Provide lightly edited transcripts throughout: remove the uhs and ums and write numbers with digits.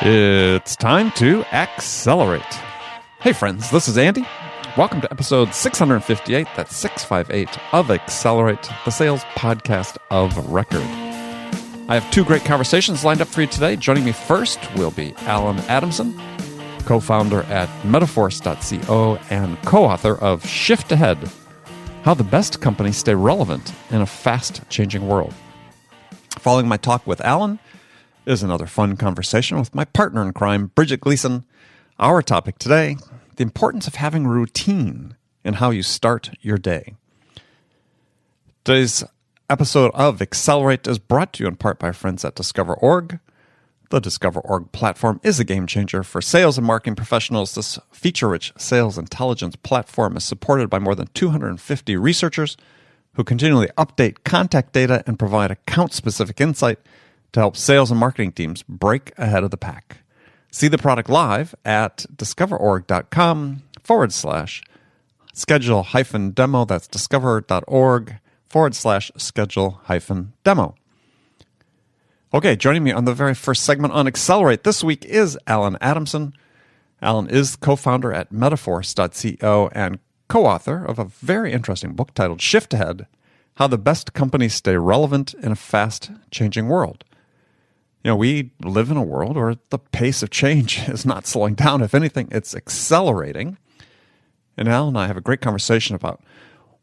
It's time to accelerate. Hey friends, this is Andy. Welcome to episode 658, that's 658 of Accelerate, the sales podcast of record. I have two great conversations lined up for you today. Joining me first will be Alan Adamson, co-founder at Metaforce.co and co-author of Shift Ahead, How the Best Companies Stay Relevant in a Fast-Changing World. Following my talk with Alan is another fun conversation with my partner in crime, Bridget Gleason. Our topic today, the importance of having routine in how you start your day. Today's episode of Accelerate is brought to you in part by our friends at Discover.org. The Discover.org platform is a game changer for sales and marketing professionals. This feature-rich sales intelligence platform is supported by more than 250 researchers who continually update contact data and provide account-specific insight to help sales and marketing teams break ahead of the pack. See the product live at discover.org.com/schedule-demo. That's discover.org/schedule-demo. Okay, joining me on the very first segment on Accelerate this week is Alan Adamson. Alan is co-founder at Metaforce.co and co-author of a very interesting book titled Shift Ahead, How the Best Companies Stay Relevant in a Fast-Changing World. You know, we live in a world where the pace of change is not slowing down. If anything, it's accelerating. And Alan and I have a great conversation about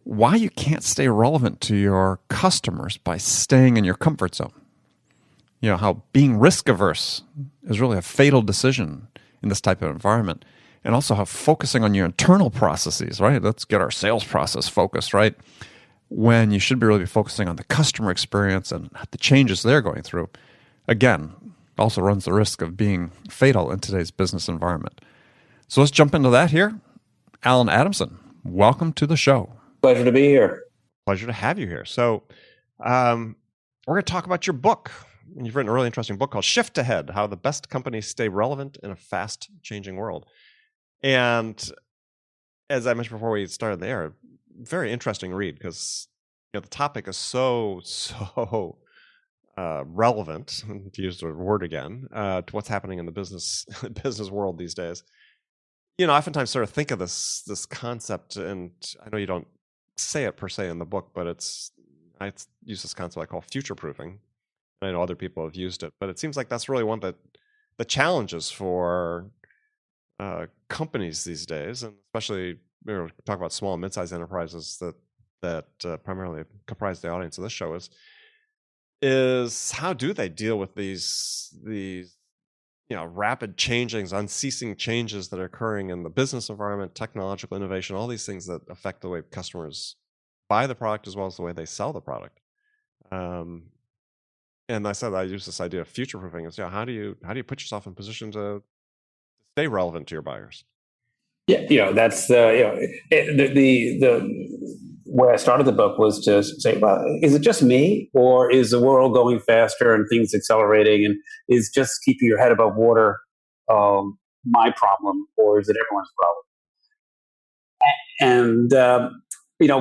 why you can't stay relevant to your customers by staying in your comfort zone. You know, how being risk-averse is really a fatal decision in this type of environment. And also how focusing on your internal processes, right? Let's get our sales process focused, right? When you should be really focusing on the customer experience and the changes they're going through. Again, also runs the risk of being fatal in today's business environment. So let's jump into that here. Alan Adamson, welcome to the show. Pleasure to be here. Pleasure to have you here. So we're going to talk about your book. You've written a really interesting book called Shift Ahead, How the Best Companies Stay Relevant in a Fast-Changing World. And as I mentioned before we started the air, very interesting read because the topic is so relevant, to use the word again, to what's happening in the business world these days. I oftentimes sort of think of this concept, and I know you don't say it per se in the book, but I use this concept I call future-proofing. I know other people have used it, but it seems like that's really one that the challenges for companies these days, and especially talk about small and mid-sized enterprises that primarily comprise the audience of this show is how do they deal with these rapid changings, unceasing changes that are occurring in the business environment, technological innovation, all these things that affect the way customers buy the product as well as the way they sell the product. And I said I use this idea of future-proofing. Is how do you put yourself in position to stay relevant to your buyers? Yeah, that's the way I started the book was to say, well, is it just me, or is the world going faster and things accelerating, and is just keeping your head above water my problem, or is it everyone's problem? And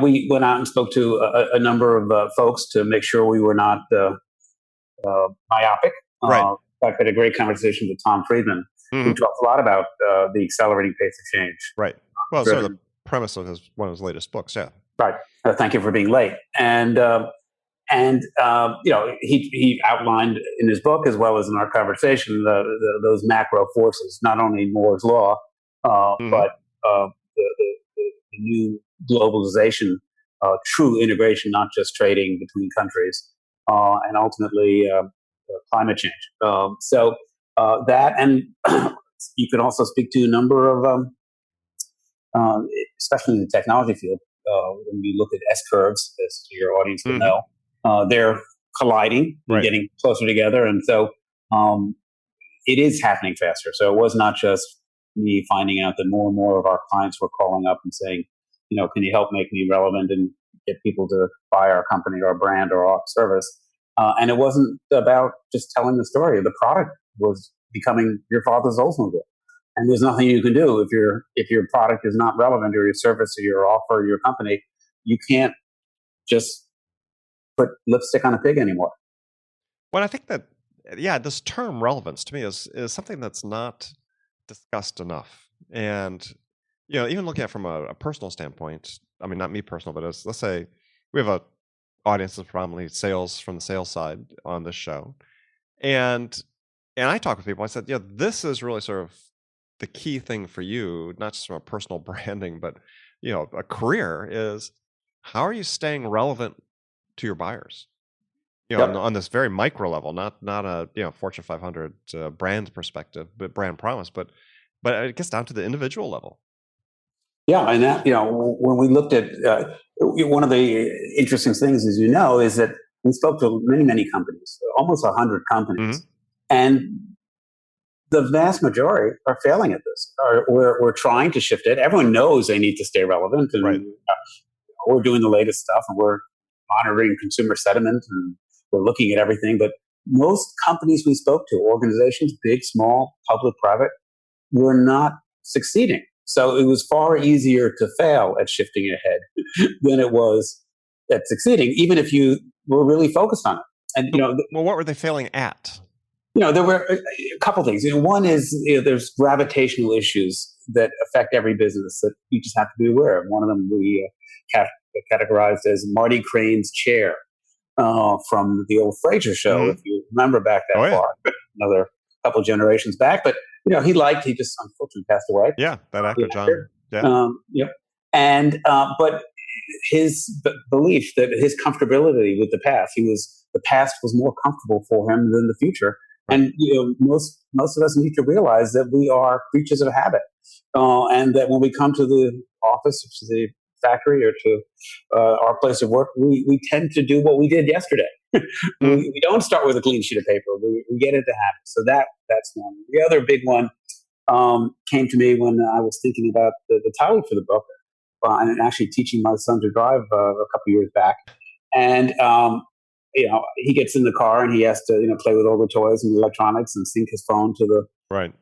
we went out and spoke to a number of folks to make sure we were not myopic. Right. I had a great conversation with Tom Friedman, who talks a lot about the accelerating pace of change. Right. Well, it's sort of the premise of one of his latest books. Yeah. Right. Thank you for being late. And he outlined in his book as well as in our conversation those macro forces, not only Moore's law, but the new globalization, true integration, not just trading between countries, and ultimately climate change. So that, and you can also speak to a number of, especially in the technology field, when you look at S-curves, as your audience will know, they're colliding and getting closer together. And so it is happening faster. So it was not just me finding out that more and more of our clients were calling up and saying, can you help make me relevant and get people to buy our company or our brand or our service? And it wasn't about just telling the story. The product was becoming your father's Oldsmobile. And there's nothing you can do if your product is not relevant, or your service or your offer or your company. You can't just put lipstick on a pig anymore. Well, I think that, yeah, this term relevance to me is something that's not discussed enough. And, even looking at it from a personal standpoint, I mean, not me personal, but let's say we have a audience that's predominantly sales from the sales side on this show. And I talk with people, I said, this is really sort of the key thing for you, not just from a personal branding, but, a career is how are you staying relevant to your buyers? On this very micro level, not a Fortune 500 brand perspective, but brand promise, but it gets down to the individual level. Yeah, and that, when we looked at one of the interesting things, as you know, is that we spoke to many companies, almost 100 companies, and the vast majority are failing at this. We're trying to shift it. Everyone knows they need to stay relevant, and we're doing the latest stuff, and we're monitoring consumer sentiment, and we're looking at everything. But most companies we spoke to, organizations, big, small, public, private, were not succeeding. So it was far easier to fail at shifting ahead than it was at succeeding, even if you were really focused on it. And well, what were they failing at? There were a couple things. One is there's gravitational issues that affect every business that you just have to be aware of. One of them we categorized as Marty Crane's chair from the old Frasier show, if you remember back that far, another couple generations back. But he just unfortunately passed away. Yeah, that actor, John. Yeah. And but his belief that his comfortability with the past was more comfortable for him than the future. And most of us need to realize that we are creatures of habit, and that when we come to the office, or to the factory, or to our place of work, we tend to do what we did yesterday. We don't start with a clean sheet of paper. We get into habits. So that's one. The other big one came to me when I was thinking about the title for the book, and actually teaching my son to drive a couple years back, and he gets in the car and he has to, play with all the toys and the electronics and sync his phone to the,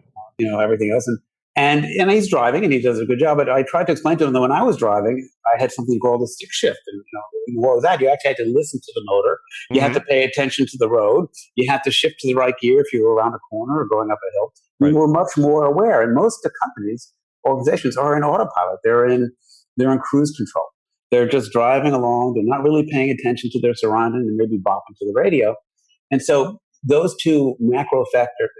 everything else. And he's driving and he does a good job. But I tried to explain to him that when I was driving, I had something called a stick shift. And, what was that? You actually had to listen to the motor. You had to pay attention to the road. You had to shift to the right gear if you were around a corner or going up a hill. You were much more aware. And most of the companies, organizations are in autopilot. They're in cruise control. They're just driving along. They're not really paying attention to their surroundings and maybe bopping to the radio. And so those two macro factors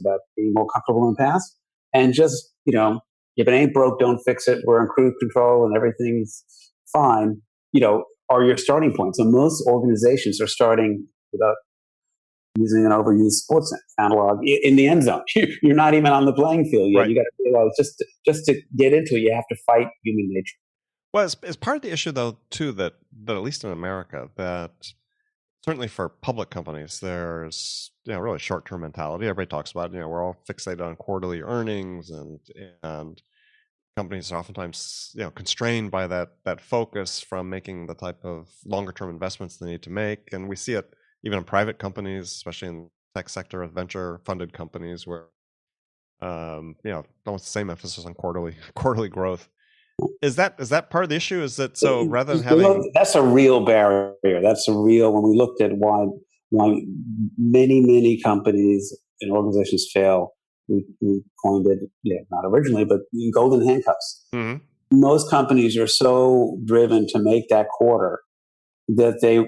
about being more comfortable in the past and just, if it ain't broke, don't fix it. We're in cruise control and everything's fine, are your starting points. So most organizations are starting without using an overused sports analog in the end zone. You're not even on the playing field yet. You got to realize just to get into it, you have to fight human nature. Well, it's part of the issue, though, too, that at least in America, that certainly for public companies, there's really short-term mentality. Everybody talks about we're all fixated on quarterly earnings, and companies are oftentimes constrained by that focus from making the type of longer-term investments they need to make. And we see it even in private companies, especially in the tech sector of venture-funded companies, where almost the same emphasis on quarterly growth. Is that part of the issue? Is that so rather than having that's a real barrier. That's a real, when we looked at why many companies and organizations fail, we coined it, not originally, but golden handcuffs. Most companies are so driven to make that quarter that they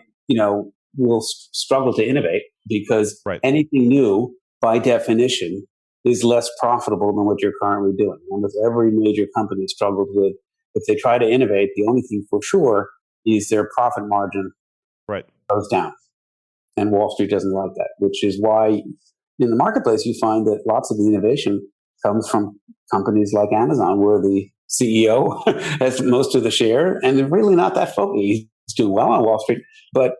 will struggle to innovate, because anything new by definition is less profitable than what you're currently doing. Almost every major company struggles with, if they try to innovate, the only thing for sure is their profit margin goes down. And Wall Street doesn't like that, which is why in the marketplace you find that lots of the innovation comes from companies like Amazon, where the CEO has most of the share, and they're really not that focused. He's doing well on Wall Street, but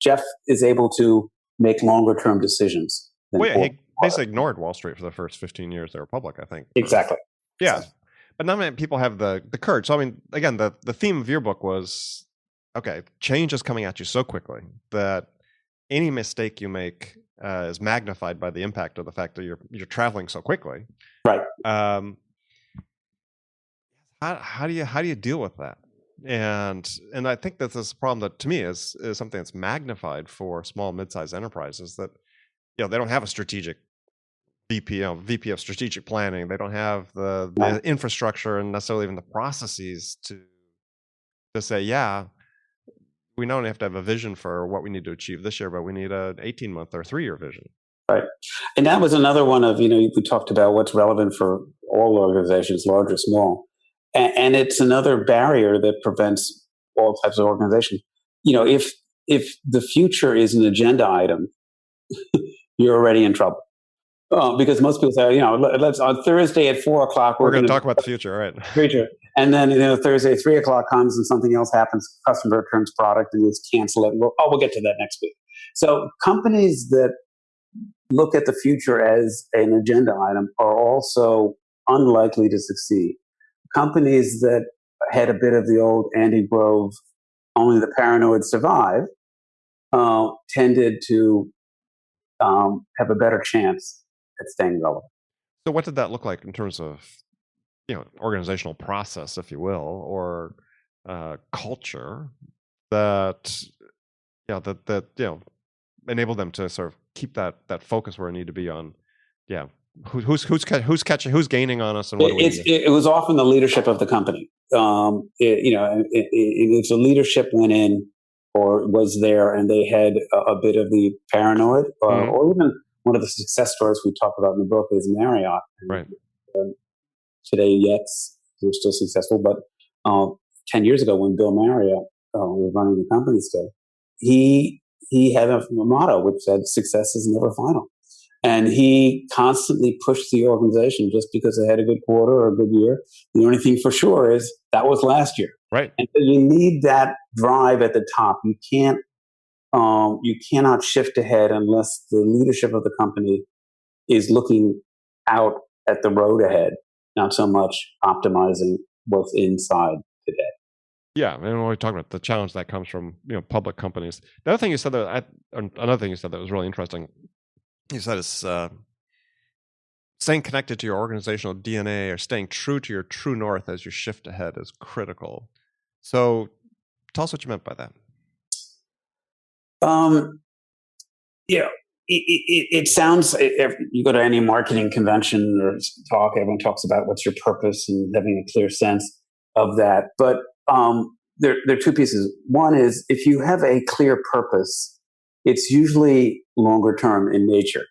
Jeff is able to make longer term decisions. He basically ignored Wall Street for the first 15 years they were public, I think. Exactly. Yeah. But not many people have the courage. So, I mean, again, the theme of your book was, okay, change is coming at you so quickly that any mistake you make is magnified by the impact of the fact that you're traveling so quickly. Right. How do you deal with that? And I think that this is a problem that to me is something that's magnified for small, mid-sized enterprises, that they don't have a strategic VP of strategic planning. They don't have the infrastructure and necessarily even the processes to say, we not only have to have a vision for what we need to achieve this year, but we need an 18-month or 3-year vision. Right. And that was another one of, we talked about what's relevant for all organizations, large or small. And it's another barrier that prevents all types of organizations. If the future is an agenda item, you're already in trouble. Because most people say, let's on Thursday at 4:00 we're going to talk about the future, right? Future, and then Thursday at 3:00 comes and something else happens. Customer returns product and let's cancel it. We'll get to that next week. So companies that look at the future as an agenda item are also unlikely to succeed. Companies that had a bit of the old Andy Grove, only the paranoid survive, tended to have a better chance at staying relevant. So what did that look like in terms of, organizational process, if you will, or culture that enabled them to sort of keep that focus where it needed to be on, who's catching, who's gaining on us, and what do we do? It was often the leadership of the company. If the leadership went in or was there and they had a bit of the paranoid, or even one of the success stories we talk about in the book is Marriott. Right. Today, yes, they're still successful, but 10 years ago when Bill Marriott was running the company still, he had a motto which said, "Success is never final." And he constantly pushed the organization just because they had a good quarter or a good year. The only thing for sure is that was last year. Right. And so you need that drive at the top. You cannot shift ahead unless the leadership of the company is looking out at the road ahead, not so much optimizing what's inside today. Yeah, and when we talk about the challenge that comes from public companies, the other thing you said another thing you said that was really interesting. You said it's staying connected to your organizational DNA or staying true to your true north as you shift ahead is critical. So, tell us what you meant by that. It sounds, if you go to any marketing convention or talk, everyone talks about what's your purpose and having a clear sense of that. But there are two pieces. One is if you have a clear purpose, it's usually longer term in nature.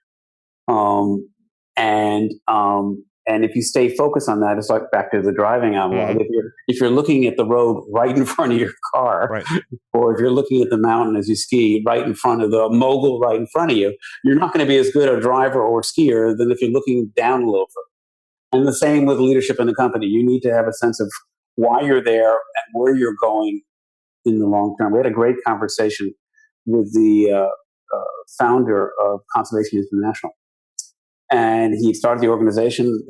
And if you stay focused on that, it's like back to the driving analog. If you're looking at the road right in front of your car, right, or if you're looking at the mountain as you ski right in front of the mogul right in front of you, you're not going to be as good a driver or skier than if you're looking down a little further. And the same with leadership in the company. You need to have a sense of why you're there and where you're going in the long term. We had a great conversation with the founder of Conservation International. And he started the organization,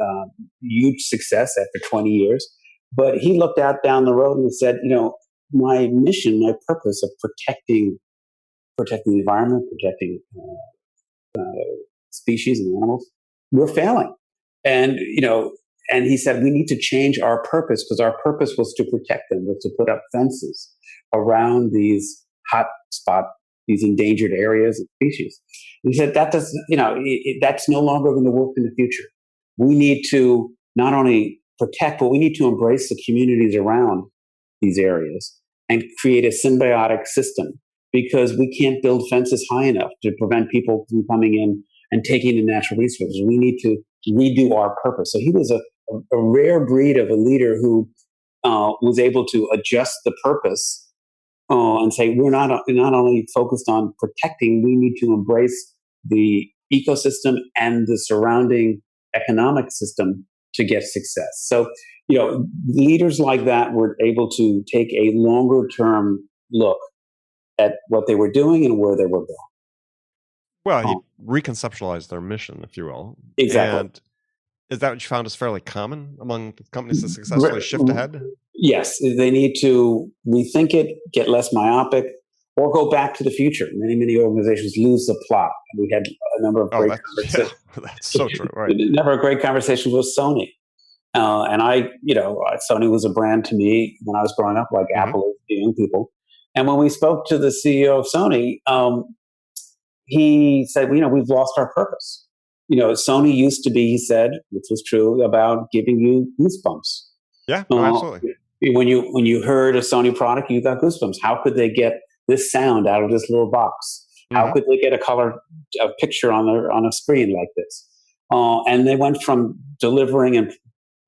huge success after 20 years. But he looked out down the road and said, my mission, my purpose of protecting the environment, protecting species and animals, we're failing. And he said, we need to change our purpose, because our purpose was to protect them, was to put up fences around these hot spot, these endangered areas and species. And he said that that's no longer going to work in the future. We need to not only protect, but we need to embrace the communities around these areas and create a symbiotic system, because we can't build fences high enough to prevent people from coming in and taking the natural resources. We need to redo our purpose. So he was a rare breed of a leader who was able to adjust the purpose and say, we're not only focused on protecting, we need to embrace the ecosystem and the surrounding economic system to get success. So, leaders like that were able to take a longer term look at what they were doing and where they were going. Well, he reconceptualized their mission, if you will. Exactly. And is that what you found is fairly common among companies that successfully shift ahead? Yes, they need to rethink it, get less myopic, or go back to the future. Many organizations lose the plot. We had a number of great conversations. That's so true. Right. A number of great conversations with Sony, And Sony was a brand to me when I was growing up, like Apple is to young people. And when we spoke to the CEO of Sony, he said, we've lost our purpose. Sony used to be, he said, which was true, about giving you goosebumps. Yeah, absolutely. When you heard a Sony product, you got goosebumps. How could they get this sound out of this little box? How could they get a picture on a screen like this? And they went from delivering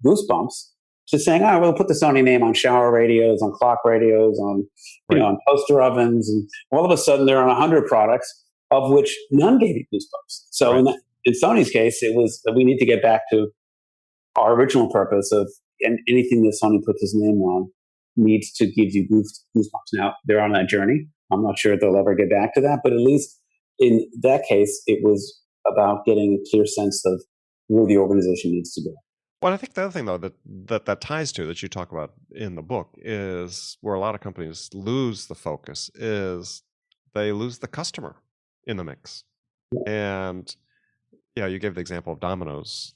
goosebumps to saying, we'll put the Sony name on shower radios, on clock radios, on on toaster ovens, and all of a sudden they're on 100 products, of which none gave you goosebumps. So in Sony's case, it was we need to get back to our original purpose of, and anything that Sony puts his name on needs to give you goosebumps. Now they're on that journey. I'm not sure if they'll ever get back to that, but at least in that case, it was about getting a clear sense of where the organization needs to go. Well, I think the other thing, though, that ties to, that you talk about in the book, is where a lot of companies lose the focus, is they lose the customer in the mix. And, you gave the example of Domino's,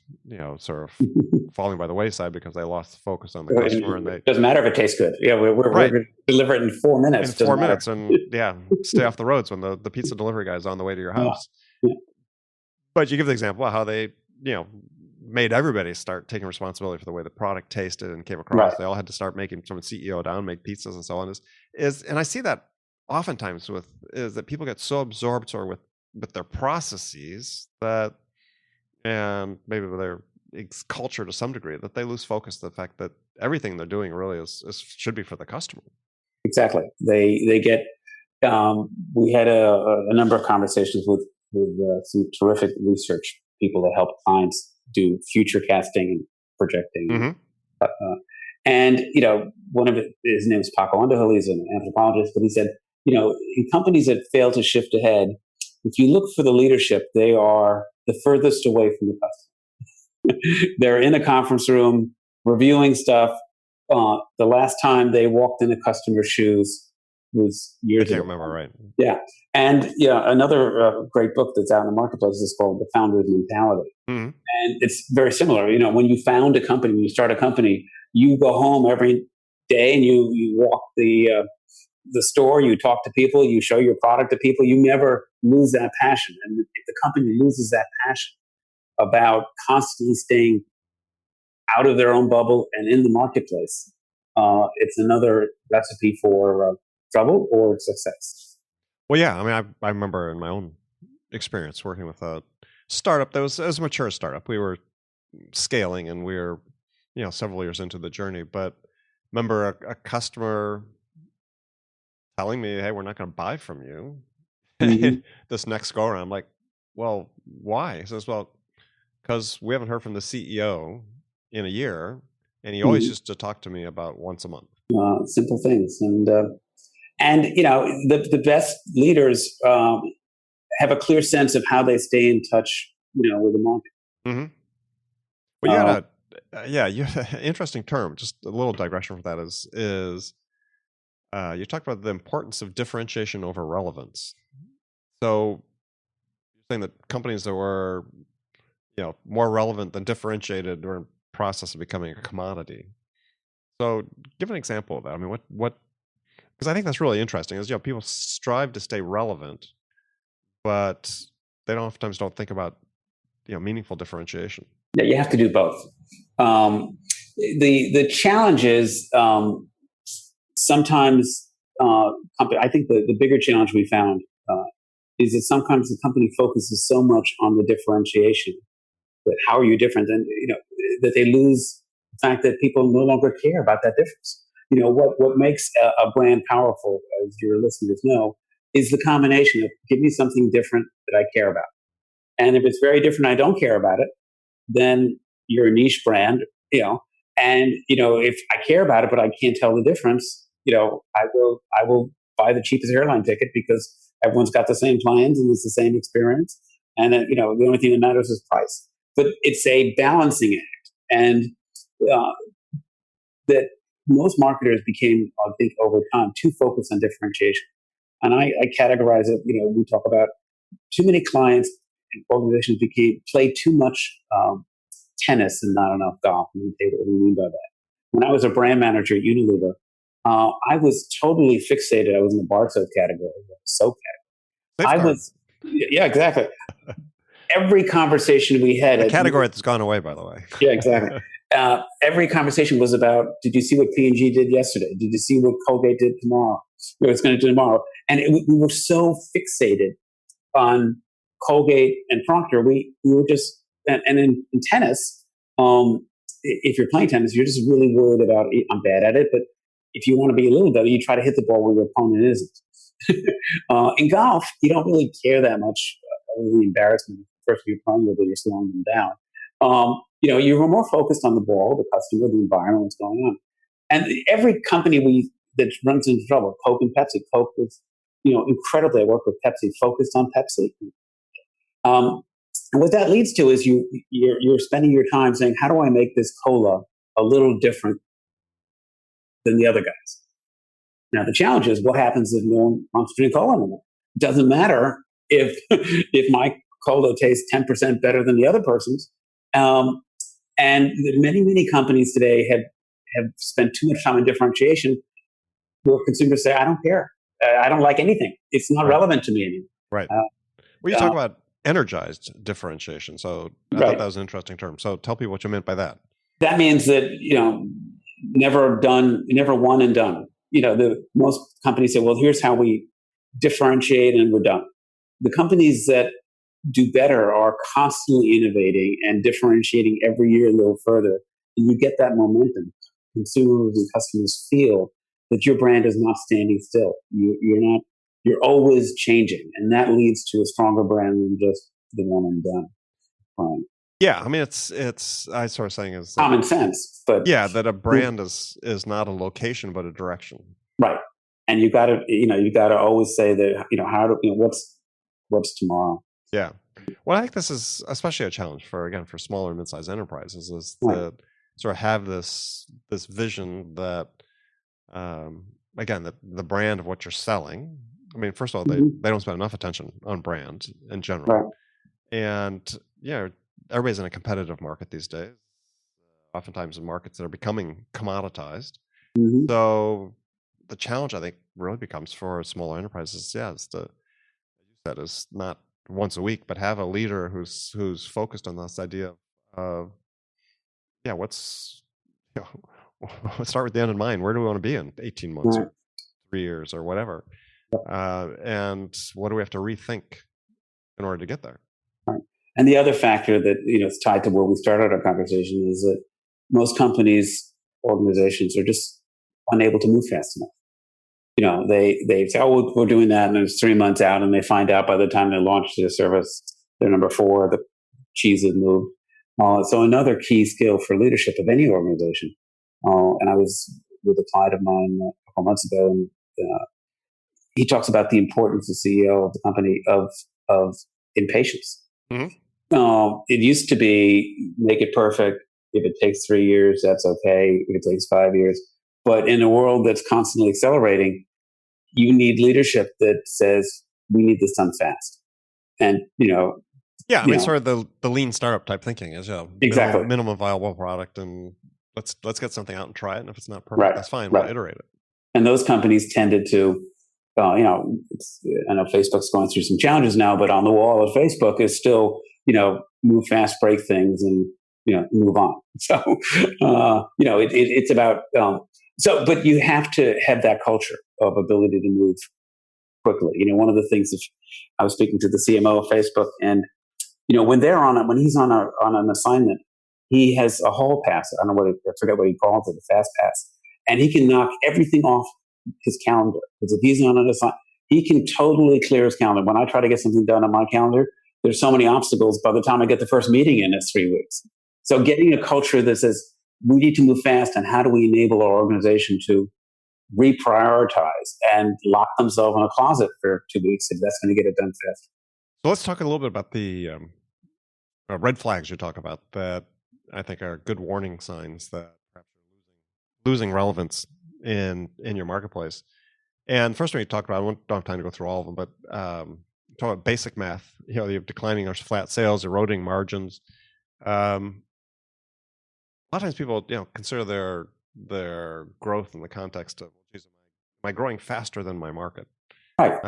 sort of falling by the wayside because they lost focus on the customer. And it doesn't matter if it tastes good. Yeah, we're going to deliver it in 4 minutes. In 4 minutes, and stay off the roads when the pizza delivery guy is on the way to your house. Yeah. But you give the example of how they, made everybody start taking responsibility for the way the product tasted and came across. Right. They all had to start making, from the CEO down, make pizzas and so on. And I see that oftentimes is that people get so absorbed sort of with their processes that, and maybe with their culture to some degree, that they lose focus of the fact that everything they're doing really should be for the customer. Exactly. They get. We had a number of conversations with some terrific research people that help clients do future casting and projecting. And one of his name is Paco Underhill. He's an anthropologist, but he said, in companies that fail to shift ahead, if you look for the leadership, they are the furthest away from the customer. They're in a conference room reviewing stuff. The last time they walked in a customer's shoes was years ago. I can't remember, right? Yeah. And another great book that's out in the marketplace is called The Founder's Mentality. And it's very similar. When you found a company, when you start a company, you go home every day and you walk the store, you talk to people, you show your product to people. You never lose that passion. And if the company loses that passion about constantly staying out of their own bubble and in the marketplace, it's another recipe for trouble or success. Well, yeah. I mean, I remember in my own experience working with a startup that was a mature startup. We were scaling and we were, several years into the journey. But remember a customer telling me, "Hey, we're not going to buy from you this next go around." I'm like, "Well, why?" He says, "Well, because we haven't heard from the CEO in a year, and he always used to talk to me about once a month." Simple things, and the best leaders have a clear sense of how they stay in touch, with the market. Well, you had you had an interesting term. Just a little digression for that is you talked about the importance of differentiation over relevance. So you're saying that companies that were, more relevant than differentiated were in process of becoming a commodity. So give an example of that. I mean, what? Because I think that's really interesting. Is people strive to stay relevant, but they oftentimes don't think about meaningful differentiation. Yeah, you have to do both. The challenge is sometimes I think the bigger challenge we found is that sometimes the company focuses so much on the differentiation, but how are you different? And that they lose the fact that people no longer care about that difference. What makes a brand powerful, as your listeners know, is the combination of give me something different that I care about. And if it's very different, I don't care about it, then you're a niche brand, and, if I care about it, but I can't tell the difference, I will buy the cheapest airline ticket because everyone's got the same plans and it's the same experience. And then, the only thing that matters is price. But it's a balancing act. And that most marketers became, I think, over time, too focused on differentiation. And I categorize it, we talk about too many clients and organizations played too much tennis and not enough golf. And you say, what do you mean by that? When I was a brand manager at Unilever, I was totally fixated. I was in the bar soap category, the soap category. Safeguard. Yeah, exactly. Every conversation we had, a category that's gone away, by the way. Yeah, exactly. Every conversation was about, did you see what P&G did yesterday? Did you see what Colgate did tomorrow? What it's going to do tomorrow? And we were so fixated on Colgate and Procter. We were just, and in tennis, if you're playing tennis, you're just really worried about, I'm bad at it, but if you want to be a little better, you try to hit the ball where your opponent isn't. In golf, you don't really care that much about the embarrassment of the person you're playing with, or you're slowing them down. You're more focused on the ball, the customer, the environment, what's going on. And every company that runs into trouble, Coke and Pepsi. Coke was, incredibly. I worked with Pepsi, focused on Pepsi. And what that leads to is you're spending your time saying, how do I make this cola a little different than the other guys? Now the challenge is, what happens if no one wants to drink cola anymore? It doesn't matter if my cola tastes 10% better than the other person's. And many companies today have spent too much time on differentiation, where consumers say, I don't care. I don't like anything. It's not relevant to me anymore. Right. Well, you talk about energized differentiation. So I thought that was an interesting term. So tell people what you meant by that. That means that, never one and done. Most companies say, well, here's how we differentiate and we're done. The companies that do better are constantly innovating and differentiating every year a little further. And you get that momentum. Consumers and customers feel that your brand is not standing still. You're always changing. And that leads to a stronger brand than just the one and done brand. Yeah, I mean, it's I sort of saying is common sense, but that a brand is not a location but a direction, right? And you got to always say that what's tomorrow. Yeah, well, I think this is especially a challenge for smaller and mid-sized enterprises, is to sort of have this vision that that the brand of what you're selling. I mean, first of all, they don't spend enough attention on brand in general, right. And everybody's in a competitive market these days, oftentimes in markets that are becoming commoditized. Mm-hmm. So the challenge, I think, really becomes for smaller enterprises, is to, as you said, is not once a week, but have a leader who's focused on this idea of what's let's start with the end in mind. Where do we want to be in 18 months or 3 years or whatever? And what do we have to rethink in order to get there? Right. And the other factor that is tied to where we started our conversation is that most companies, organizations, are just unable to move fast enough. They say, oh, we're doing that, and it's 3 months out, and they find out by the time they launch their service, they're number 4, the cheese has moved. So another key skill for leadership of any organization, and I was with a client of mine a couple months ago, and he talks about the importance, the CEO of the company, of impatience. Mm-hmm. It used to be, make it perfect. If it takes 3 years, that's okay. If it takes 5 years. But in a world that's constantly accelerating, you need leadership that says, we need this done fast. And, I mean, sort of the lean startup type thinking is, exactly, minimum viable product, and let's get something out and try it. And if it's not perfect, that's fine. We'll iterate it. And those companies tended to, I know Facebook's going through some challenges now, but on the wall of Facebook is still, move fast, break things, and, move on. So, it's about, but you have to have that culture of ability to move quickly. One of the things that I was speaking to the CMO of Facebook, and, when he's on an assignment, he has a hall pass. I forget what he calls it, a fast pass. And he can knock everything off his calendar. Because if he's on an assignment, he can totally clear his calendar. When I try to get something done on my calendar, there's so many obstacles. By the time I get the first meeting in, it's 3 weeks. So getting a culture that says, we need to move fast, and how do we enable our organization to reprioritize and lock themselves in a closet for 2 weeks if that's going to get it done fast. So let's talk a little bit about the red flags you talk about that I think are good warning signs that perhaps you're losing relevance in your marketplace. And first one you talked about, I don't have time to go through all of them, but talk about basic math. You have declining or flat sales, eroding margins. a lot of times people, consider their growth in the context of, geez, am I growing faster than my market? Right.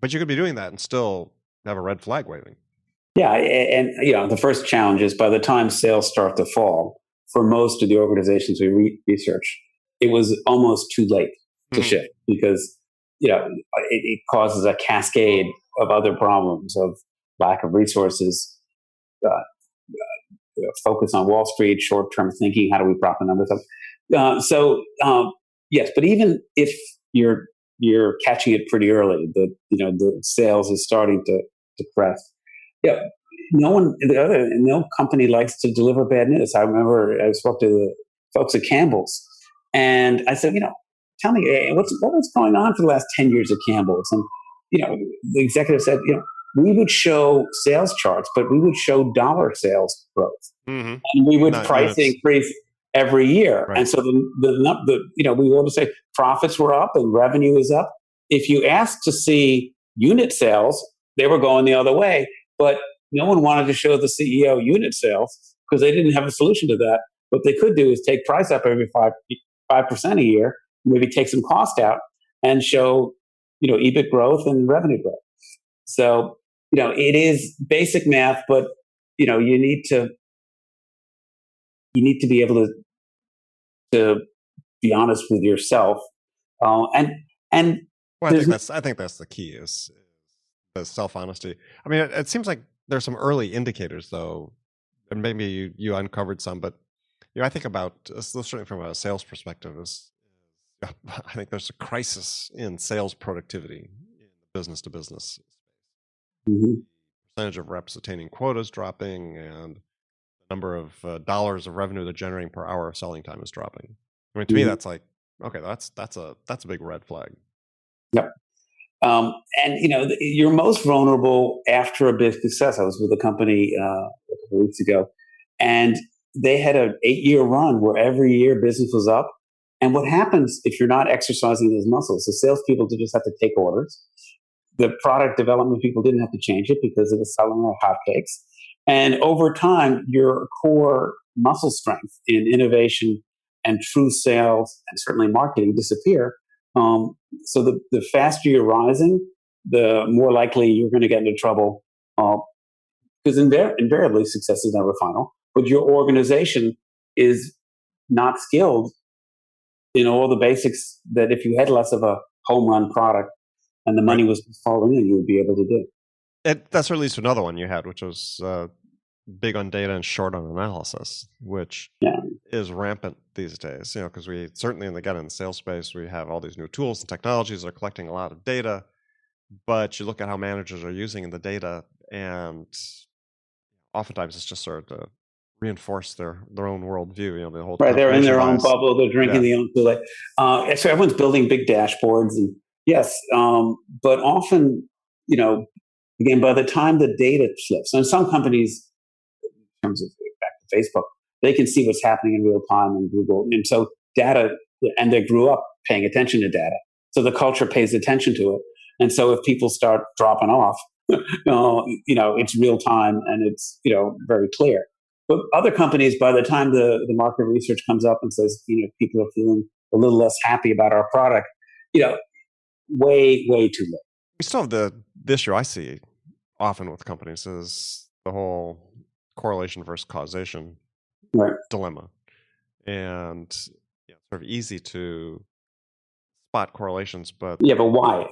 But you could be doing that and still have a red flag waving. Yeah, and the first challenge is by the time sales start to fall, for most of the organizations we research, it was almost too late to shift because it causes a cascade of other problems of lack of resources, focus on Wall Street, short-term thinking. How do we prop the numbers up? Yes, but even if you're catching it pretty early, the sales is starting to crest. Yeah, no company likes to deliver bad news. I remember I spoke to the folks at Campbell's, and I said, tell me what was going on for the last 10 years at Campbell's, and the executive said, we would show sales charts, but we would show dollar sales growth, and we would price increase every year. Right. And so we want to say profits were up and revenue is up. If you asked to see unit sales, they were going the other way, but no one wanted to show the CEO unit sales because they didn't have a solution to that. What they could do is take price up every 5% a year, maybe take some cost out and show, EBIT growth and revenue growth. So, it is basic math, but, you need to be able to be honest with yourself. Well, I think that's the key is the self-honesty. I mean, it seems like there's some early indicators though, and maybe you uncovered some, but I think about certainly from a sales perspective I think there's a crisis in sales productivity in the business to business. Percentage of reps attaining quotas dropping, and the number of dollars of revenue they're generating per hour of selling time is dropping. I mean, to me, that's like, okay, that's a big red flag. Yep. And you're most vulnerable after a big success. I was with a company a couple of weeks ago, and they had an 8-year run where every year business was up. And what happens if you're not exercising those muscles? The salespeople just have to take orders. The product development people didn't have to change it because it was selling like hotcakes. And over time, your core muscle strength in innovation and true sales and certainly marketing disappear. So the faster you're rising, the more likely you're going to get into trouble. Because invariably, success is never final. But your organization is not skilled in all the basics that if you had less of a home run product and the money was falling in, you would be able to do. That's at least another one you had, which was big on data and short on analysis, which is rampant these days. Because we certainly in the sales space, we have all these new tools and technologies that are collecting a lot of data, but you look at how managers are using the data, and oftentimes it's just sort of to reinforce their own worldview. The whole they're in their own bubble, they're drinking the own Kool-Aid. So everyone's building big dashboards, and yes, but often, again, by the time the data flips, and some companies, in terms of back to Facebook, they can see what's happening in real time in Google, and so data, and they grew up paying attention to data, so the culture pays attention to it, and so if people start dropping off, it's real time and it's very clear. But other companies, by the time the market research comes up and says, people are feeling a little less happy about our product, way, way too late. We still have the issue I see often with companies is the whole correlation versus causation dilemma. And sort of easy to spot correlations, but why?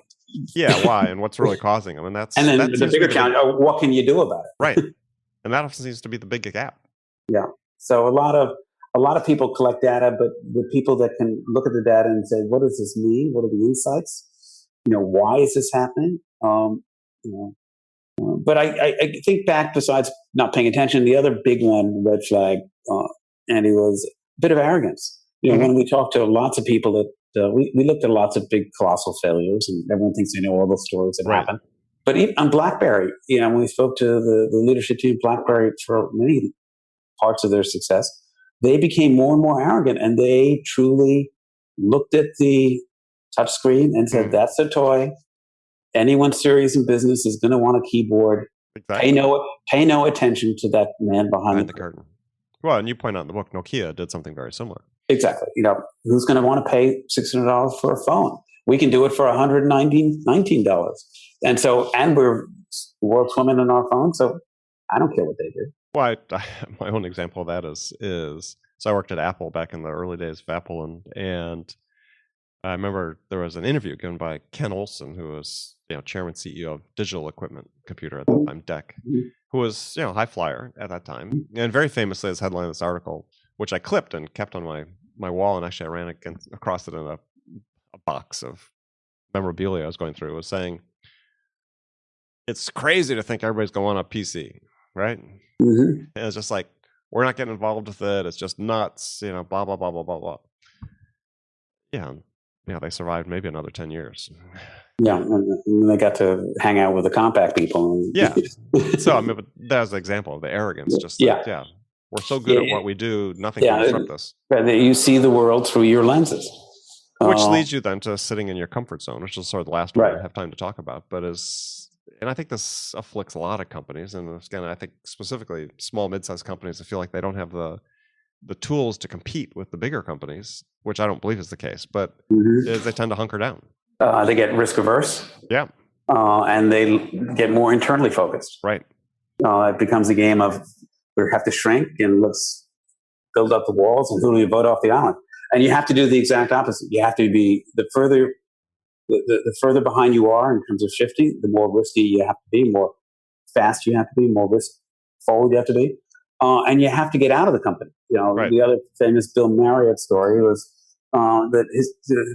Yeah, why and what's really causing them? And that's and then the bigger challenge. What can you do about it? Right, and that often seems to be the big gap. Yeah. So a lot of people collect data, but the people that can look at the data and say, what does this mean? What are the insights? Why is this happening? But I think back, besides not paying attention, the other big one, red flag, Andy, was a bit of arrogance. When we talked to lots of people that we looked at lots of big colossal failures, and everyone thinks they know all the stories that happened. But even on BlackBerry, when we spoke to the leadership team of BlackBerry for many parts of their success, they became more and more arrogant, and they truly looked at the touchscreen and said, that's a toy. Anyone serious in business is going to want a keyboard. Exactly. Pay no attention to that man behind the curtain. Well, and you point out in the book, Nokia did something very similar. Exactly. Who's going to want to pay $600 for a phone? We can do it for $119. And we're world swimming in our phone, so I don't care what they do. Well, my own example of that is so I worked at Apple back in the early days of Apple, and I remember there was an interview given by Ken Olsen, who was chairman CEO of Digital Equipment Computer at that time, DEC, who was high flyer at that time, and very famously, as headline of this article, which I clipped and kept on my wall, and actually I ran across it in a box of memorabilia I was going through, was saying, it's crazy to think everybody's going on a PC, right? And it's just like, we're not getting involved with it. It's just nuts, blah, blah, blah, blah, blah, blah. Yeah. They survived maybe another 10 years. Yeah. And they got to hang out with the compact people. Yeah. So, but that was the example of the arrogance. Just we're so good at what we do, nothing can disrupt us. You see the world through your lenses. Which leads you then to sitting in your comfort zone, which is sort of the last one I have time to talk about. And I think this afflicts a lot of companies. And again, I think specifically small, mid-sized companies that feel like they don't have the tools to compete with the bigger companies, which I don't believe is the case, but is they tend to hunker down. They get risk averse. Yeah. And they get more internally focused. Right. It becomes a game of we have to shrink and let's build up the walls and who do we vote off the island? And you have to do the exact opposite. You have to be the further behind you are in terms of shifting, the more risky you have to be, more fast you have to be, more risk forward you have to be. And you have to get out of the company. The other famous Bill Marriott story was that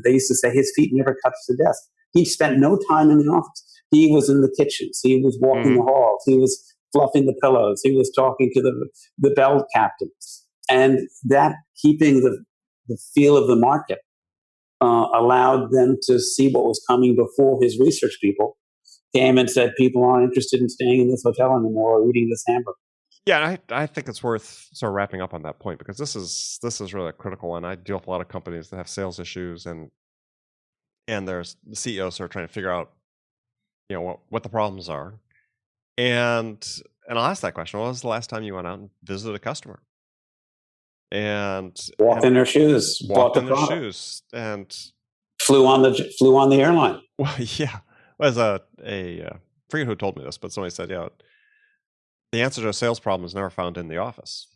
they used to say his feet never touched the desk. He spent no time in the office. He was in the kitchens. He was walking the halls. He was fluffing the pillows. He was talking to the bell captains. And that keeping the feel of the market allowed them to see what was coming before his research people came and said, people aren't interested in staying in this hotel anymore or eating this hamburger. Yeah, I think it's worth sort of wrapping up on that point, because this is really a critical one. I deal with a lot of companies that have sales issues, and there's the CEOs sort of trying to figure out, what the problems are, and I'll ask that question: when was the last time you went out and visited a customer? And walked in their shoes, and flew on the airline. Well, yeah, as I forget who told me this, but somebody said, the answer to a sales problem is never found in the office.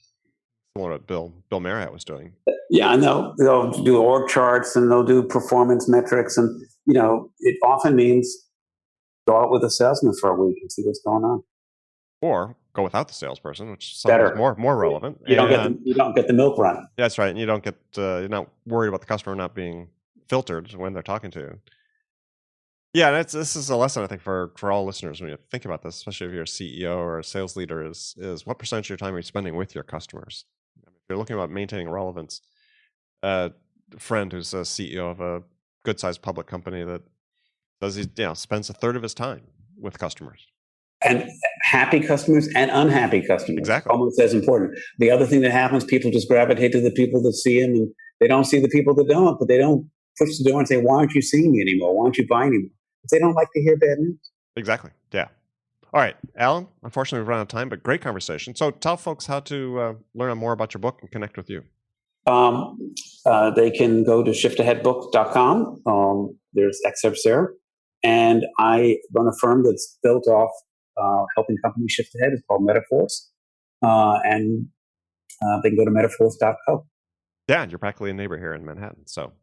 What Bill Marriott was doing. Yeah, and they'll do org charts and they'll do performance metrics, and it often means go out with a salesman for a week and see what's going on, or go without the salesperson, which is sometimes more relevant. You don't get the milk run. That's right, and you don't get you're not worried about the customer not being filtered when they're talking to you. Yeah, and this is a lesson I think for all listeners when you think about this, especially if you're a CEO or a sales leader, is what percentage of your time are you spending with your customers? If you're looking about maintaining relevance, a friend who's a CEO of a good-sized public company that does spends a third of his time with customers. And happy customers and unhappy customers. Exactly. Almost as important. The other thing that happens, people just gravitate to the people that see him, and they don't see the people that don't, but they don't push the door and say, why aren't you seeing me anymore? Why aren't you buying anymore? They don't like to hear bad news. Exactly. Yeah. All right, Alan, unfortunately we've run out of time, but great conversation. So tell folks how to learn more about your book and connect with you. They can go to shiftaheadbook.com. There's excerpts there. And I run a firm that's built off helping companies shift ahead. It's called Metaforce. And they can go to metaforce.co. Yeah, you're practically a neighbor here in Manhattan. So,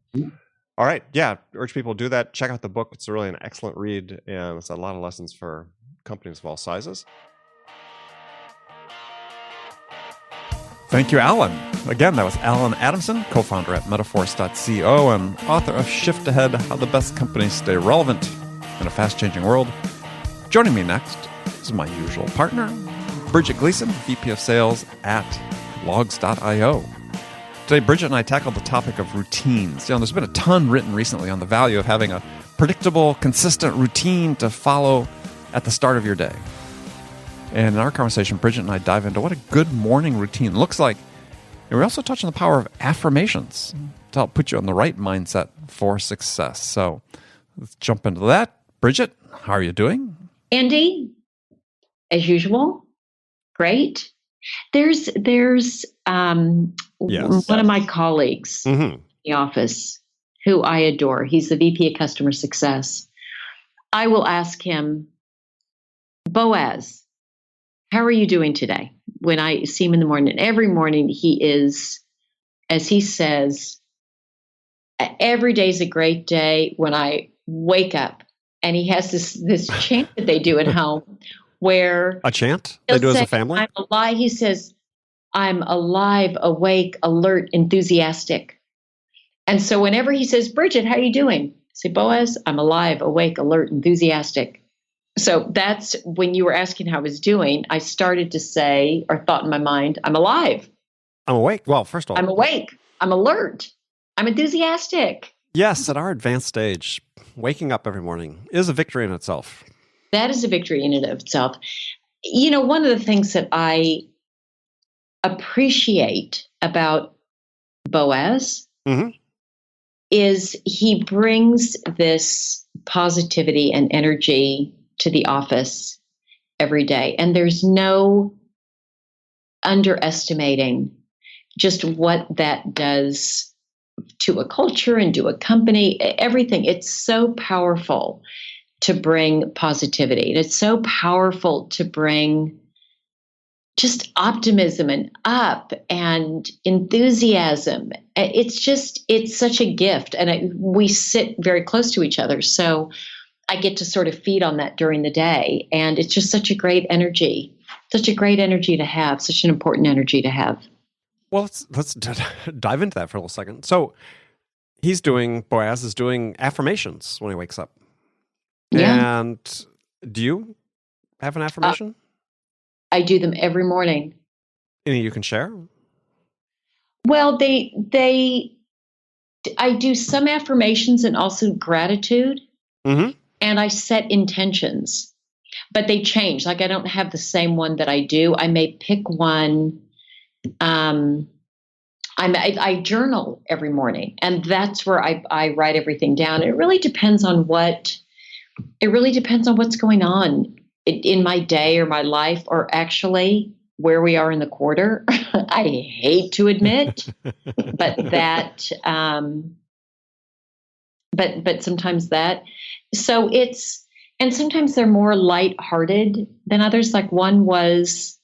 all right. Yeah, urge people to do that. Check out the book. It's really an excellent read, and it's a lot of lessons for companies of all sizes. Thank you, Alan. Again, that was Alan Adamson, co-founder at Metaforce.co and author of Shift Ahead, How the Best Companies Stay Relevant in a Fast-Changing World. Joining me next is my usual partner, Bridget Gleason, VP of Sales at Logs.io. Today, Bridget and I tackled the topic of routines. There's been a ton written recently on the value of having a predictable, consistent routine to follow at the start of your day. And in our conversation, Bridget and I dive into what a good morning routine looks like. And we also touch on the power of affirmations to help put you on the right mindset for success. So let's jump into that. Bridget, how are you doing? Andy, as usual, great. There's Yes. one of my colleagues in the office, who I adore. He's the VP of Customer Success. I will ask him, Boaz, how are you doing today? When I see him in the morning, every morning he is, as he says, every day's a great day when I wake up. And he has this chant that they do at home where a chant they do as a family. I'm alive. He says, I'm alive, awake, alert, enthusiastic. And so whenever he says, Bridget, how are you doing? I say, Boaz, I'm alive, awake, alert, enthusiastic. So that's when you were asking how I was doing. I started to say, or thought in my mind, I'm alive. I'm awake. Well, first of all, I'm awake. I'm alert. I'm enthusiastic. Yes, at our advanced stage, waking up every morning is a victory in itself. That is a victory in and of itself. You know, one of the things that I appreciate about Boaz is he brings this positivity and energy to the office every day. And there's no underestimating just what that does to a culture and to a company, everything. It's so powerful to bring positivity. And it's so powerful to bring just optimism and up and enthusiasm. It's such a gift. And we sit very close to each other. So I get to sort of feed on that during the day. And it's just such a great energy to have, such an important energy to have. Well, let's dive into that for a little second. So Boaz is doing affirmations when he wakes up. Yeah. And do you have an affirmation? I do them every morning. Any you can share? Well, I do some affirmations and also gratitude. And I set intentions, but they change. Like I don't have the same one that I do. I may pick one. I journal every morning, and that's where I write everything down. It really depends on what's going on in my day or my life, or actually where we are in the quarter. I hate to admit, but that, but sometimes that. So and sometimes they're more lighthearted than others. Like one was,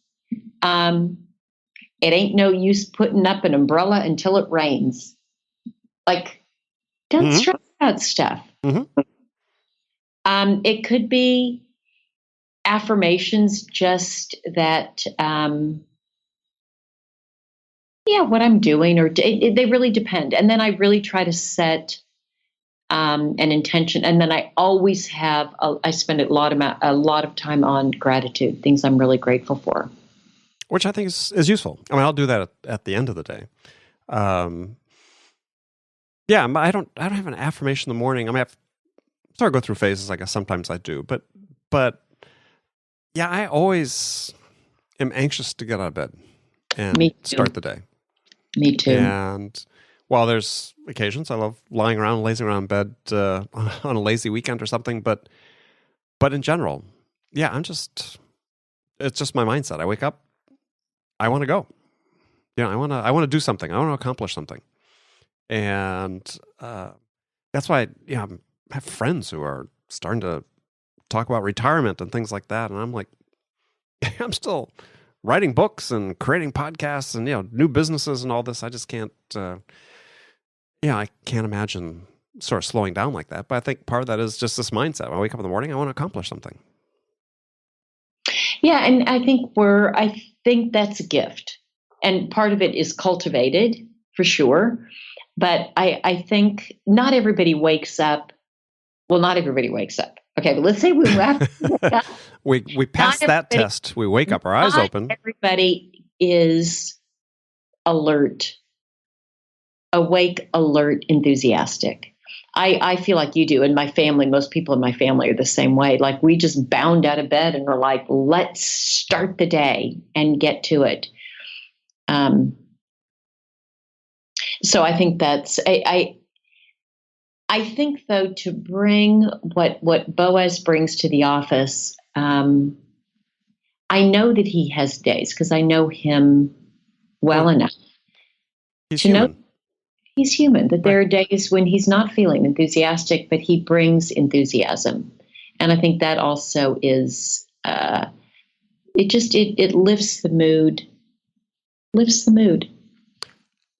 it ain't no use putting up an umbrella until it rains. Like, don't stress about stuff. It could be affirmations, just that, what I'm doing, or they really depend. And then I really try to set an intention. And then I always I spend a lot of time on gratitude, things I'm really grateful for. Which I think is useful. I mean, I'll do that at the end of the day. I don't have an affirmation in the morning. I mean, I sort of go through phases. I guess sometimes I do, but yeah, I always am anxious to get out of bed and start the day. Me too. And while there's occasions I love lying around, lazing around in bed on a lazy weekend or something, but in general, yeah, it's just my mindset. I wake up, I want to go. I want to do something. I want to accomplish something. And that's why I have friends who are starting to talk about retirement and things like that. And I'm like, I'm still writing books and creating podcasts and, new businesses and all this. I just can't, I can't imagine sort of slowing down like that. But I think part of that is just this mindset. When I wake up in the morning, I want to accomplish something. Yeah. And I think that's a gift. And part of it is cultivated for sure. But I think not everybody wakes up. Well, not everybody wakes up. Okay, but let's say we have to wake up. we pass that test. We wake up, our eyes open. Everybody is alert, awake, alert, enthusiastic. I feel like you do. And my family, most people in my family are the same way. Like we just bound out of bed and we're like, let's start the day and get to it. So I think that's I think though, to bring what Boaz brings to the office, I know that he has days because I know him well enough He's to know human. he's human, that there are days when he's not feeling enthusiastic, but he brings enthusiasm. And I think that also is, it lifts the mood,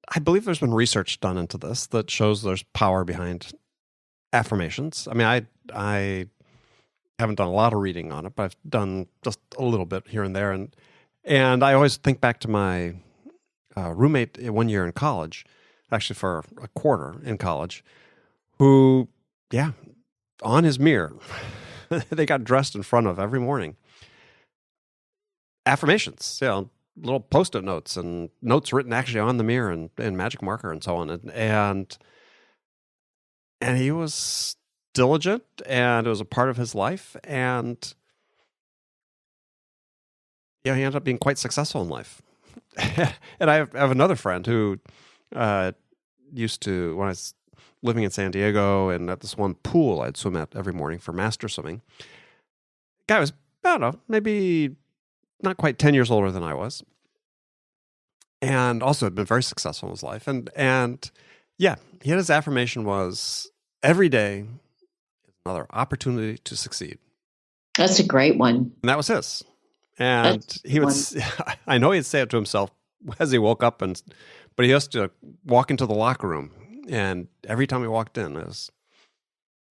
I believe there's been research done into this that shows there's power behind affirmations. I mean, I haven't done a lot of reading on it, but I've done just a little bit here and there. And I always think back to my roommate 1 year in college, actually for a quarter in college, who, on his mirror, they got dressed in front of every morning. Affirmations, little Post-it notes and notes written actually on the mirror and magic marker and so on. And he was diligent, and it was a part of his life. And he ended up being quite successful in life. And I have another friend who used to, when I was living in San Diego and at this one pool I'd swim at every morning for master swimming. Guy was, I don't know, maybe not quite 10 years older than I was. And also had been very successful in his life. And he had his affirmation was, every day is another opportunity to succeed. That's a great one. And that was his. And he would, I know he'd say it to himself as he woke up, but he has to walk into the locker room. And every time he walked in, it was,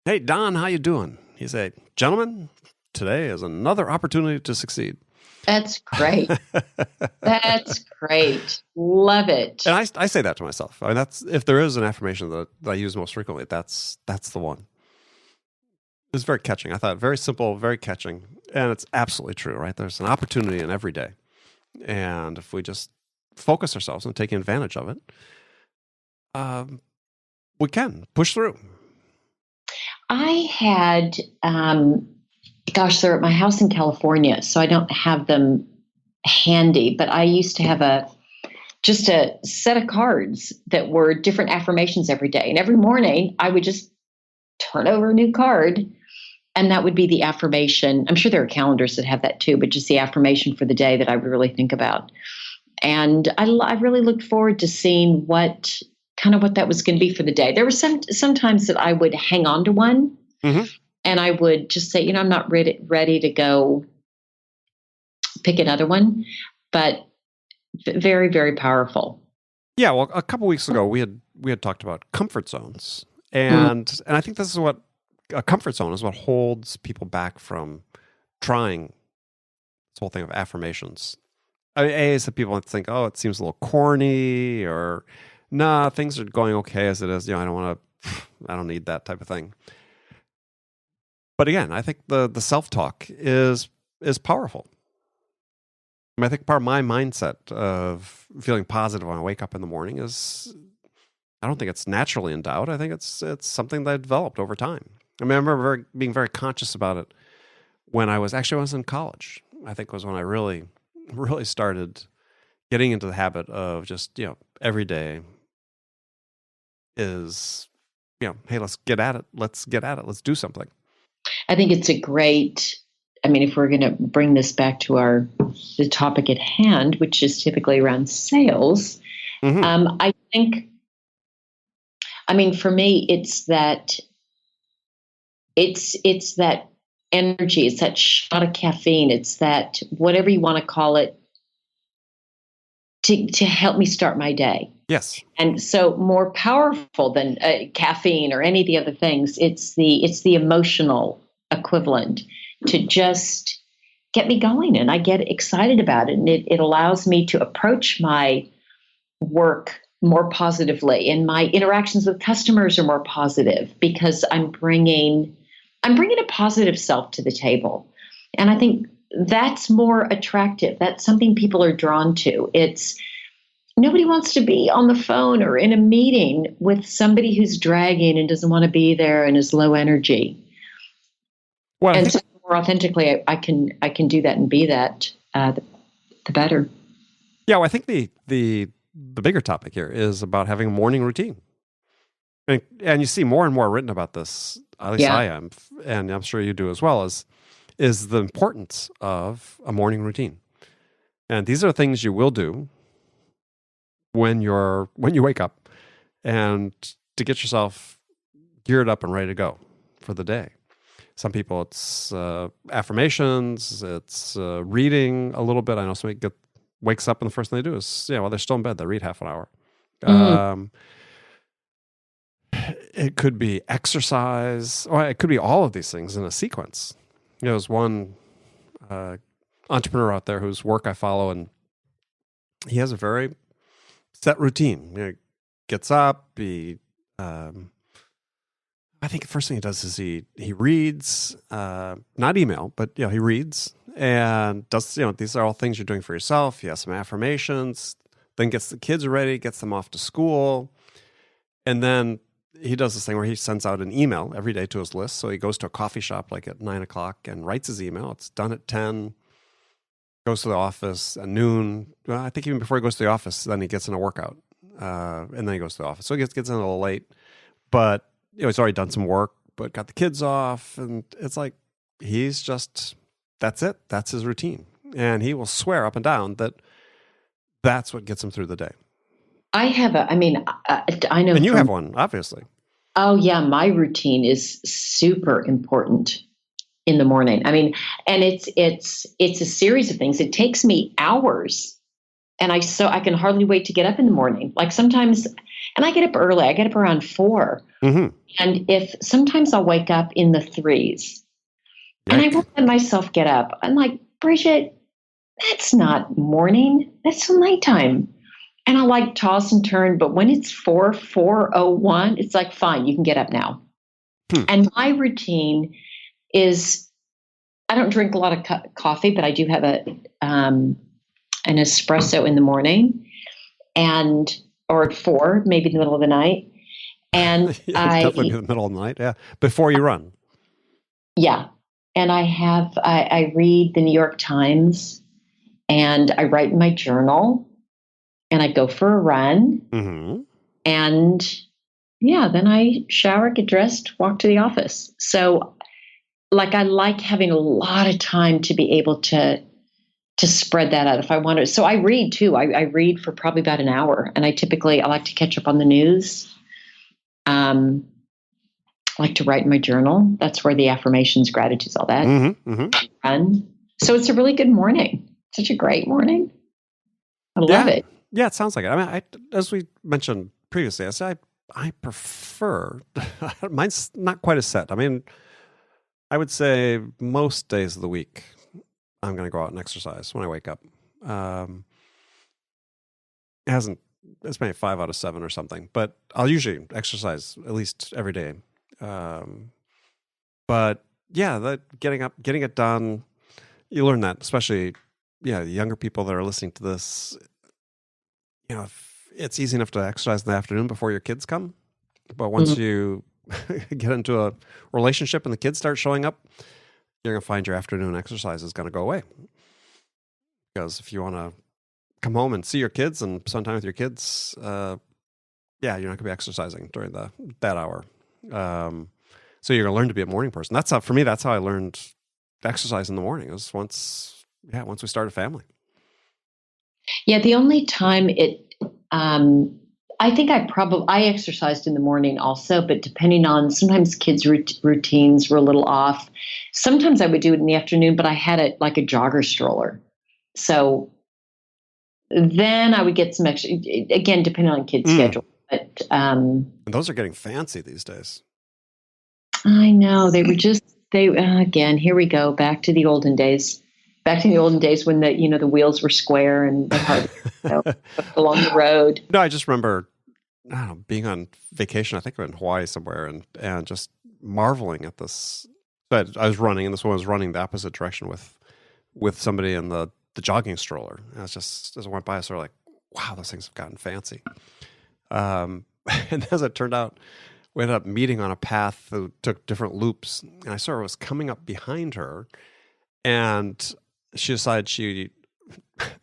"Hey, Don, how you doing?" He'd say, "Gentlemen, today is another opportunity to succeed." That's great. That's great. Love it. And I say that to myself. I mean, that's, if there is an affirmation that I use most frequently, that's the one. It's very catching. I thought very simple, very catching. And it's absolutely true, right? There's an opportunity in every day. And if we just focus ourselves on taking advantage of it, we can push through. I had, they're at my house in California, so I don't have them handy, but I used to have just a set of cards that were different affirmations every day. And every morning I would just turn over a new card, and that would be the affirmation. I'm sure there are calendars that have that too, but just the affirmation for the day that I would really think about. And I really looked forward to seeing what that was going to be for the day. There were sometimes that I would hang on to one, and I would just say, I'm not ready to go pick another one, but very, very powerful. Yeah, well, a couple weeks ago we had talked about comfort zones, and I think this is what a comfort zone is. What holds people back from trying this whole thing of affirmations. I mean, is that people think, oh, it seems a little corny, or nah, things are going okay as it is. I don't need that type of thing. But again, I think the self-talk is powerful. I mean, I think part of my mindset of feeling positive when I wake up in the morning is, I don't think it's naturally endowed. I think it's something that I developed over time. I mean, I remember being very conscious about it when I was in college. I think was when I really, really started getting into the habit of just, every day is, hey, let's get at it. Let's do something. I think it's a great, if we're going to bring this back to the topic at hand, which is typically around sales, I think, for me, it's that energy, it's that shot of caffeine, it's that whatever you want to call it, to help me start my day. Yes. And so more powerful than caffeine or any of the other things, it's the emotional equivalent to just get me going, and I get excited about it, and it allows me to approach my work more positively, and my interactions with customers are more positive because I'm bringing a positive self to the table. And I think that's more attractive. That's something people are drawn to. Nobody wants to be on the phone or in a meeting with somebody who's dragging and doesn't want to be there and is low energy. Well, and so more authentically, I can do that and be that, the better. Yeah, well, I think the bigger topic here is about having a morning routine, and you see more and more written about this. At least I am, and I'm sure you do as well. Is the importance of a morning routine, and these are things you will do when you wake up, and to get yourself geared up and ready to go for the day. Some people, it's affirmations, it's reading a little bit. I know somebody wakes up and the first thing they do is, while they're still in bed, they read half an hour. It could be exercise, or it could be all of these things in a sequence. There's one entrepreneur out there whose work I follow, and he has a very set routine. He gets up, I think the first thing he does is he reads, not email, but he reads and does, these are all things you're doing for yourself. He has some affirmations, then gets the kids ready, gets them off to school. And then he does this thing where he sends out an email every day to his list. So he goes to a coffee shop like at 9:00 and writes his email. It's done at 10, goes to the office at noon. Well, I think even before he goes to the office, then he gets in a workout. And then he goes to the office. So he gets in a little late, but he's already done some work, but got the kids off. And it's like, that's it. That's his routine. And he will swear up and down that that's what gets him through the day. I know. And you have one, obviously. Oh yeah. My routine is super important in the morning. And it's a series of things. It takes me hours, and I can hardly wait to get up in the morning. Like sometimes, and I get up early. I get up around 4. Mm-hmm. And sometimes I'll wake up in the 3s, and I won't let myself get up. I'm like, Bridget, that's not morning. That's nighttime. And I toss and turn, but when it's 4:01, it's like, fine, you can get up now. And my routine is, I don't drink a lot of coffee, but I do have an espresso in the morning, or at 4, maybe in the middle of the night. And definitely in the middle of the night, before you run. Yeah, and I read the New York Times, and I write in my journal. And I go for a run, and then I shower, get dressed, walk to the office. So, I like having a lot of time to be able to spread that out if I want to. So I read too. I read for probably about an hour, and I like to catch up on the news. I like to write in my journal. That's where the affirmations, gratitudes, all that. Run. So it's a really good morning. Such a great morning. I love it. Yeah, it sounds like it. As we mentioned previously, I prefer, mine's not quite as set. I would say most days of the week, I'm going to go out and exercise when I wake up. It's maybe 5 out of 7 or something, but I'll usually exercise at least every day. But yeah, getting up, getting it done, you learn that, especially, the younger people that are listening to this. It's easy enough to exercise in the afternoon before your kids come. But once you get into a relationship and the kids start showing up, you're going to find your afternoon exercise is going to go away. Because if you want to come home and see your kids and spend time with your kids, you're not going to be exercising during that hour. So you're going to learn to be a morning person. For me, that's how I learned to exercise in the morning, is once we start a family. Yeah, the only time I think I exercised in the morning also, but depending on, sometimes kids' routines were a little off. Sometimes I would do it in the afternoon, but I had it like a jogger stroller. So then I would get some extra, again, depending on kids' schedule. But and those are getting fancy these days. I know, again, here we go, back to the olden days. Back to the olden days when the wheels were square and the hard along the road. No, I just remember, being on vacation. I think in Hawaii somewhere, and just marveling at this. I was running, and this one was running the opposite direction with somebody in the jogging stroller. And I was just, as I went by, I was sort of like, wow, those things have gotten fancy. And as it turned out, we ended up meeting on a path that took different loops, and I sort of was coming up behind her, and she decided she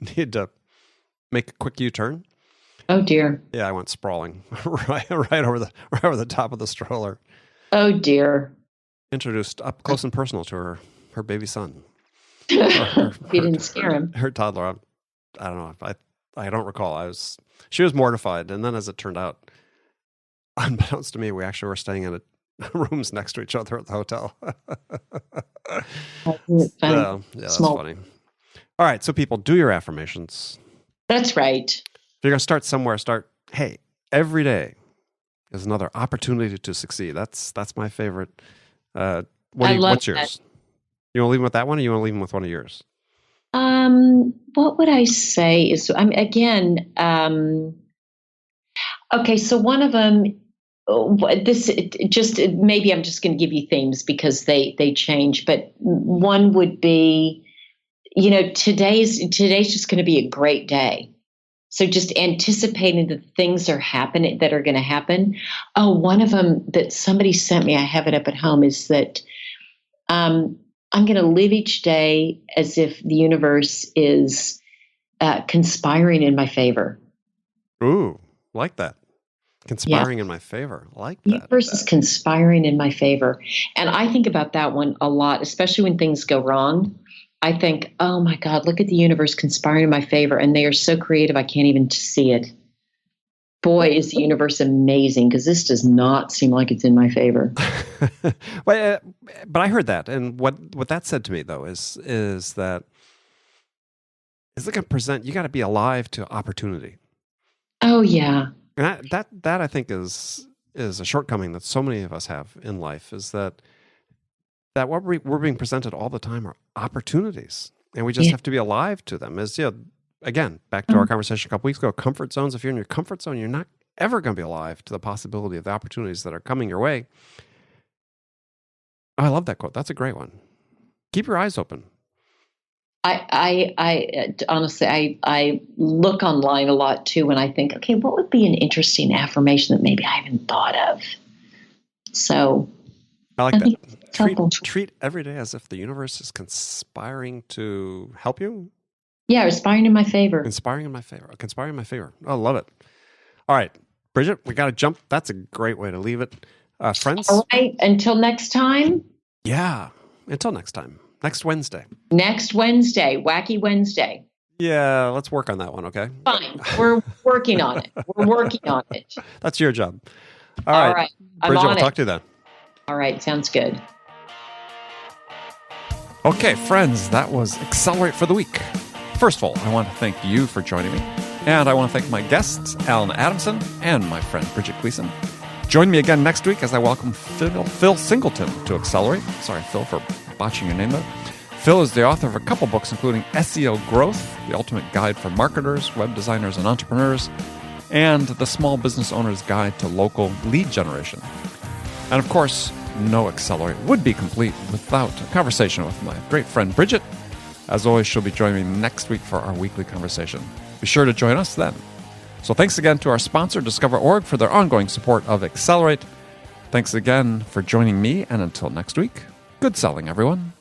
needed to make a quick U-turn. Oh dear! Yeah, I went sprawling right over the top of the stroller. Oh dear! Introduced up close and personal to her baby son. You didn't scare him. Her toddler. I don't know. I don't recall. She was mortified, and then as it turned out, unbeknownst to me, we actually were staying in rooms next to each other at the hotel. So, yeah, that's funny. All right, so people, do your affirmations. That's right. If you're going to start somewhere, hey, every day is another opportunity to succeed. That's my favorite. What's yours? That. You want to leave them with that one, or you want to leave them with one of yours? What would I say is, okay, so one of them, maybe I'm just going to give you themes because they change, but one would be, today's just going to be a great day. So just anticipating that things that are going to happen. Oh, one of them that somebody sent me, I have it up at home, is that I'm going to live each day as if the universe is conspiring in my favor. Ooh, like that. Conspiring in my favor. Like that. The universe is conspiring in my favor. And I think about that one a lot, especially when things go wrong. I think, oh my God, look at the universe conspiring in my favor. And they are so creative, I can't even see it. Boy, is the universe amazing, because this does not seem like it's in my favor. But I heard that. And what that said to me, though, is that it's going to present, you got to be alive to opportunity. Oh, yeah. And that I think is a shortcoming that so many of us have in life, is that what we're being presented all the time are opportunities, and we just have to be alive to them. Again, back to our conversation a couple weeks ago, comfort zones. If you're in your comfort zone, you're not ever going to be alive to the possibility of the opportunities that are coming your way. Oh, I love that quote. That's a great one. Keep your eyes open. I honestly, I look online a lot too, and I think, okay, what would be an interesting affirmation that maybe I haven't thought of? So I like that. Treat every day as if the universe is conspiring to help you. Yeah, conspiring in my favor. Conspiring in my favor. Oh, love it. All right, Bridget, we got to jump. That's a great way to leave it. Friends. All right, until next time. Yeah, until next time. Next Wednesday. Wacky Wednesday. Yeah, let's work on that one, okay? Fine. We're working on it. That's your job. All right. Bridget, we'll talk to you then. All right, sounds good. Okay, friends, that was Accelerate for the week. First of all, I want to thank you for joining me, and I want to thank my guests, Alan Adamson and my friend Bridget Gleason. Join me again next week as I welcome Phil Singleton to Accelerate. Sorry, Phil, for botching your name there. Phil is the author of a couple books, including SEO Growth, the ultimate guide for marketers, web designers, and entrepreneurs, and the Small Business Owner's Guide to Local Lead Generation. And of course, no Accelerate would be complete without a conversation with my great friend Bridget. As always, she'll be joining me next week for our weekly conversation. Be sure to join us then. So thanks again to our sponsor, Discover.org, for their ongoing support of Accelerate. Thanks again for joining me, and until next week, good selling, everyone.